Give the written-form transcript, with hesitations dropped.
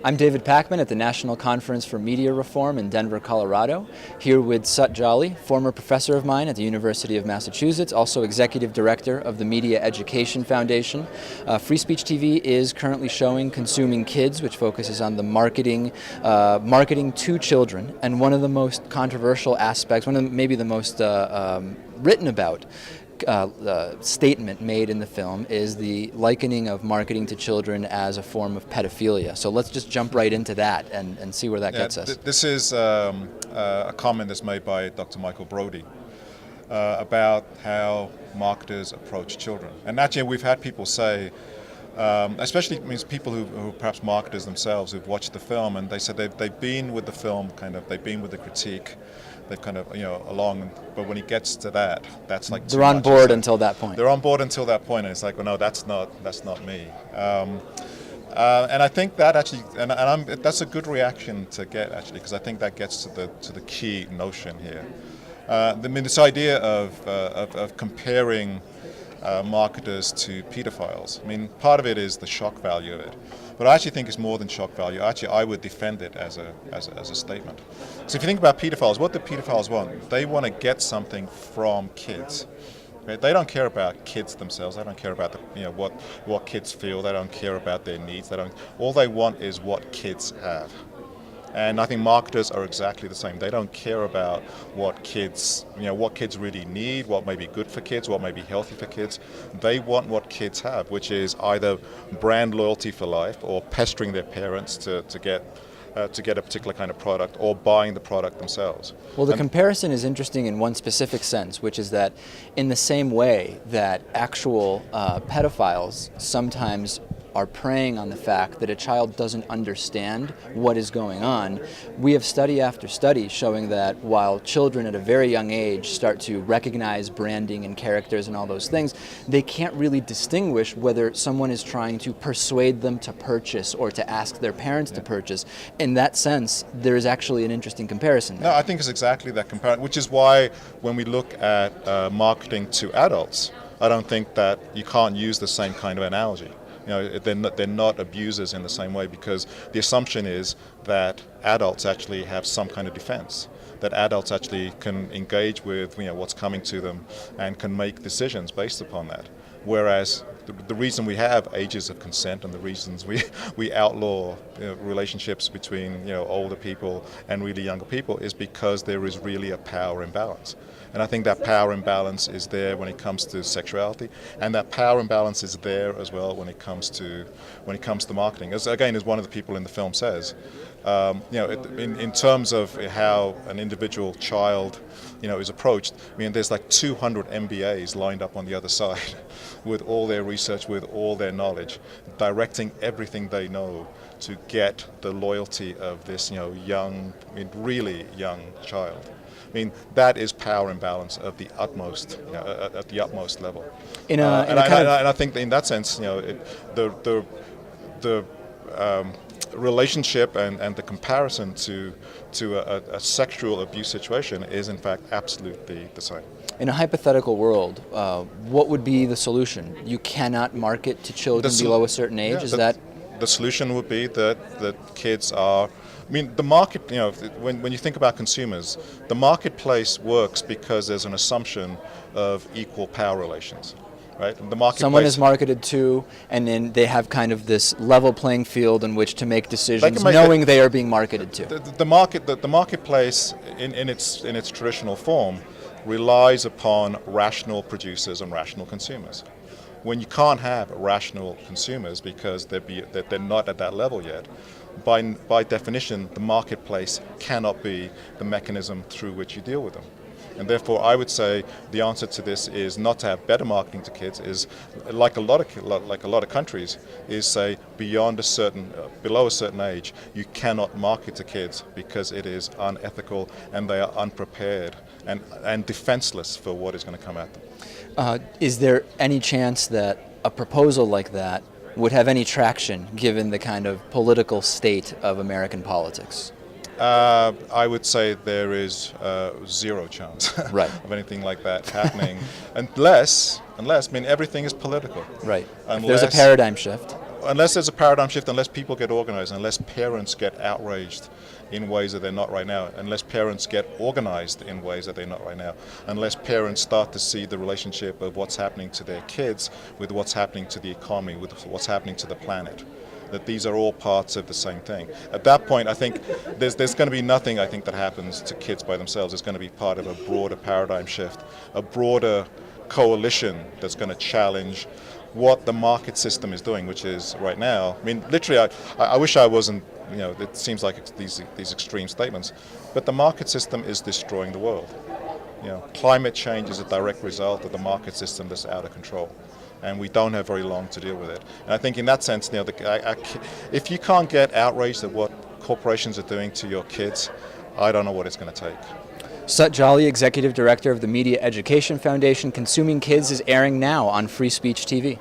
I'm David Pakman at the National Conference for Media Reform in Denver, Colorado, here with Sut Jhally, former professor of mine at the University of Massachusetts, also executive director of the Media Education Foundation. Free Speech TV is currently showing Consuming Kids, which focuses on the marketing to children. And one of the most controversial aspects, maybe the most written about statement made in the film is the likening of marketing to children as a form of pedophilia. So let's just jump right into that and see where that gets us. This is a comment that's made by Dr. Michael Brody about how marketers approach children. And actually we've had people say, especially means people who perhaps marketers themselves who've watched the film, and they said they've been with the film, they've been with the critique, they've kind of, along, but when he gets to that, that's like they're on board until that point. They're on board until that point, and it's like, well, no, that's not me. And I think that actually, that's a good reaction to get actually, because I think that gets to the key notion here. This idea of comparing marketers to pedophiles. I mean, part of it is the shock value of it, but I actually think it's more than shock value. Actually, I would defend it as a statement. So if you think about pedophiles, what do pedophiles want? They want to get something from kids. Right? They don't care about kids themselves. They don't care about what kids feel. They don't care about their needs. All they want is what kids have. And I think marketers are exactly the same. They don't care about what kids really need, what may be good for kids, what may be healthy for kids. They want what kids have, which is either brand loyalty for life, or pestering their parents to get a particular kind of product, or buying the product themselves. Well, the comparison is interesting in one specific sense, which is that in the same way that actual pedophiles sometimes are preying on the fact that a child doesn't understand what is going on, we have study after study showing that while children at a very young age start to recognize branding and characters and all those things, they can't really distinguish whether someone is trying to persuade them to purchase or to ask their parents to purchase. In that sense, there is actually an interesting comparison there. No, I think it's exactly that comparison, which is why when we look at marketing to adults, I don't think that you can't use the same kind of analogy. They're not abusers in the same way, because the assumption is that adults actually have some kind of defense, that adults actually can engage with what's coming to them and can make decisions based upon that. Whereas the reason we have ages of consent and the reasons we outlaw relationships between older people and really younger people is because there is really a power imbalance. And I think that power imbalance is there when it comes to sexuality, and that power imbalance is there as well when it comes to marketing. As one of the people in the film says, in terms of how an individual child is approached, I mean, there's like 200 MBAs lined up on the other side with all their research, with all their knowledge, directing everything they know to get the loyalty of this really young child. I mean, that is power imbalance of the utmost, at the utmost level. And I think in that sense, the relationship and the comparison to a sexual abuse situation is in fact absolutely the same. In a hypothetical world, what would be the solution? You cannot market to children below a certain age. The solution would be that kids are. I mean, the market, when you think about consumers, the marketplace works because there's an assumption of equal power relations, right? Someone is marketed to, and then they have kind of this level playing field in which to make decisions, knowing they are being marketed to. The marketplace, in its traditional form, relies upon rational producers and rational consumers. When you can't have rational consumers because they're not at that level yet, by definition, the marketplace cannot be the mechanism through which you deal with them. And therefore, I would say the answer to this is not to have better marketing to kids. Is like a lot of countries, is say below a certain age, you cannot market to kids because it is unethical and they are unprepared and defenseless for what is going to come at them. Is there any chance that a proposal like that would have any traction given the kind of political state of American politics? I would say there is zero chance of anything like that happening, unless I mean everything is political. Right. If there's a paradigm shift. unless there's a paradigm shift, unless people get organized, unless parents get outraged in ways that they're not right now, unless parents get organized in ways that they're not right now, unless parents start to see the relationship of what's happening to their kids with what's happening to the economy, with what's happening to the planet, that these are all parts of the same thing. At that point, I think there's going to be nothing, I think, that happens to kids by themselves. It's going to be part of a broader paradigm shift, a broader coalition that's going to challenge what the market system is doing, which is right now. I mean, literally, I wish I wasn't, it seems like these extreme statements, but the market system is destroying the world. Climate change is a direct result of the market system that's out of control, and we don't have very long to deal with it. And I think in that sense, if you can't get outraged at what corporations are doing to your kids, I don't know what it's going to take. Sut Jhally, Executive Director of the Media Education Foundation. Consuming Kids is airing now on Free Speech TV.